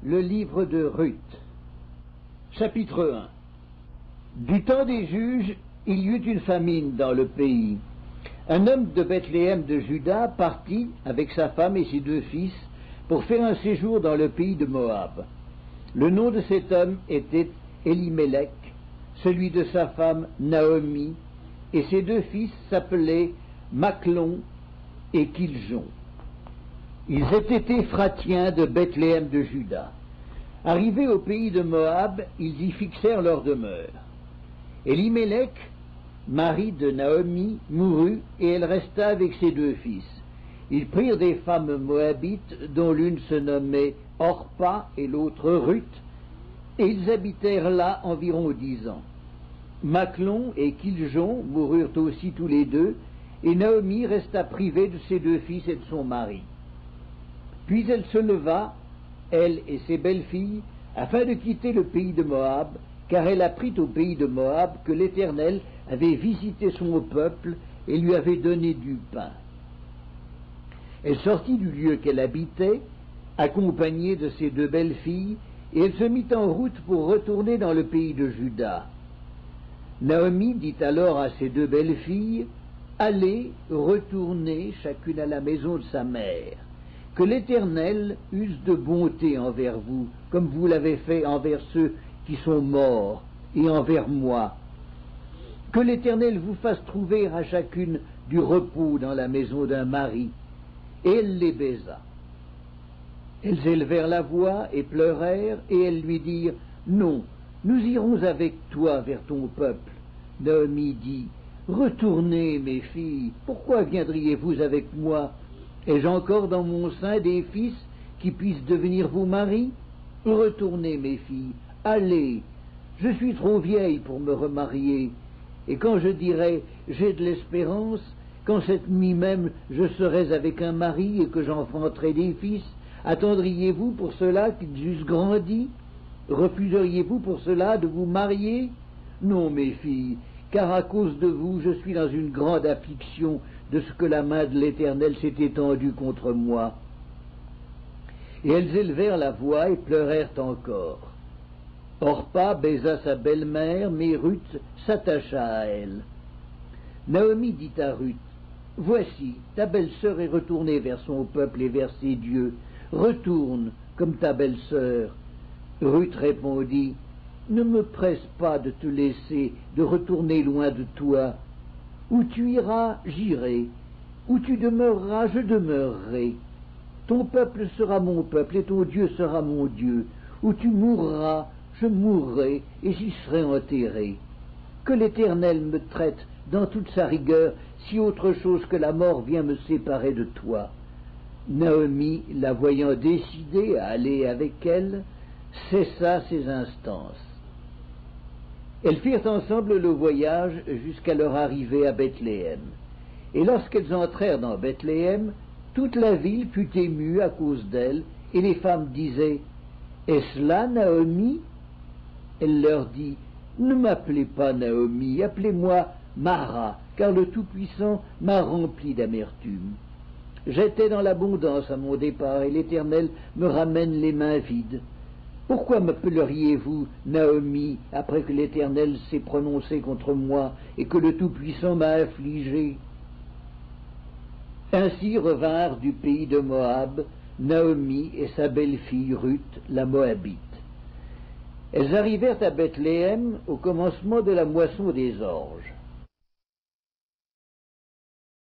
Le livre de Ruth. Chapitre 1. Du temps des juges, il y eut une famine dans le pays. Un homme de Bethléem de Juda partit avec sa femme et ses 2 fils pour faire un séjour dans le pays de Moab. Le nom de cet homme était Elimelech, celui de sa femme Naomi, et ses 2 fils s'appelaient Machlon et Kiljon. Ils étaient Éphratiens de Bethléem de Juda. Arrivés au pays de Moab, ils y fixèrent leur demeure. Elimelech, mari de Naomi, mourut, et elle resta avec ses 2 fils. Ils prirent des femmes moabites, dont l'une se nommait Orpa et l'autre Ruth, et ils habitèrent là environ 10 ans. Machlon et Kiljon moururent aussi tous les 2, et Naomi resta privée de ses 2 fils et de son mari. Puis elle se leva, elle et ses belles-filles, afin de quitter le pays de Moab, car elle apprit au pays de Moab que l'Éternel avait visité son peuple et lui avait donné du pain. Elle sortit du lieu qu'elle habitait, accompagnée de ses 2 belles-filles, et elle se mit en route pour retourner dans le pays de Juda. Naomi dit alors à ses 2 belles-filles, « Allez, retournez chacune à la maison de sa mère. Que l'Éternel use de bonté envers vous, comme vous l'avez fait envers ceux qui sont morts, et envers moi. Que l'Éternel vous fasse trouver à chacune du repos dans la maison d'un mari. » Et elle les baisa. Elles élevèrent la voix et pleurèrent, et elles lui dirent, « Non, nous irons avec toi vers ton peuple. » Naomi dit, « Retournez, mes filles, pourquoi viendriez-vous avec moi? Ai-je encore dans mon sein des fils qui puissent devenir vos maris? Retournez, mes filles, allez, je suis trop vieille pour me remarier, et quand je dirai « j'ai de l'espérance », quand cette nuit même je serais avec un mari et que j'enfanterai des fils, attendriez-vous pour cela qu'ils eussent grandi? Refuseriez-vous pour cela de vous marier? Non, mes filles, car à cause de vous je suis dans une grande affliction de ce que la main de l'Éternel s'est étendue contre moi. » Et elles élevèrent la voix et pleurèrent encore. Orpa baisa sa belle-mère, mais Ruth s'attacha à elle. Naomi dit à Ruth, « Voici, ta belle-sœur est retournée vers son peuple et vers ses dieux. Retourne comme ta belle-sœur. » Ruth répondit, « Ne me presse pas de te laisser, de retourner loin de toi. Où tu iras, j'irai. Où tu demeureras, je demeurerai. Ton peuple sera mon peuple et ton Dieu sera mon Dieu. Où tu mourras, je mourrai et j'y serai enterré. Que l'Éternel me traite dans toute sa rigueur si autre chose que la mort vient me séparer de toi. » Naomi, la voyant décidée à aller avec elle, cessa ses instances. Elles firent ensemble le voyage jusqu'à leur arrivée à Bethléem. Et lorsqu'elles entrèrent dans Bethléem, toute la ville fut émue à cause d'elles, et les femmes disaient, « Est-ce là Naomi ?» Elle leur dit, « Ne m'appelez pas Naomi, appelez-moi Mara, car le Tout-Puissant m'a rempli d'amertume. J'étais dans l'abondance à mon départ, et l'Éternel me ramène les mains vides. Pourquoi m'appelleriez-vous Naomi, après que l'Éternel s'est prononcé contre moi, et que le Tout-Puissant m'a affligé ?» Ainsi revinrent du pays de Moab Naomi et sa belle-fille Ruth, la Moabite. Elles arrivèrent à Bethléem au commencement de la moisson des orges.